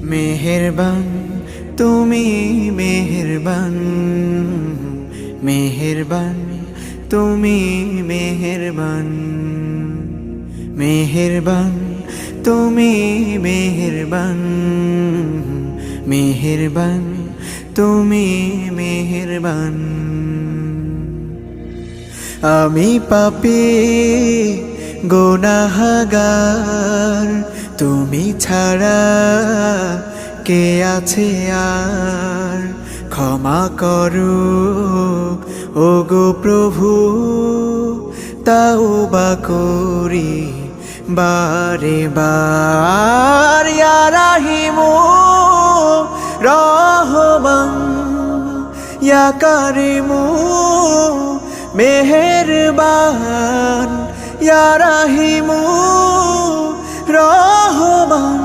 মেহেরবান তুমি মেহেরবান, মেহেরবান তুমি মেহেরবান, মেহেরবান তুমি মেহেরবান, মেহেরবান তুমি মেহেরবান। আমি পাপী গুনাহগার, তুমি ছাড়া কে আছে আর? ক্ষমা করো ওগো প্রভু, তাওবা করি বারে বার। ইয়া রাহিমু রহমান, ইয়া কারিমু মেহেরবান, ইয়া রাহিমু রহমান,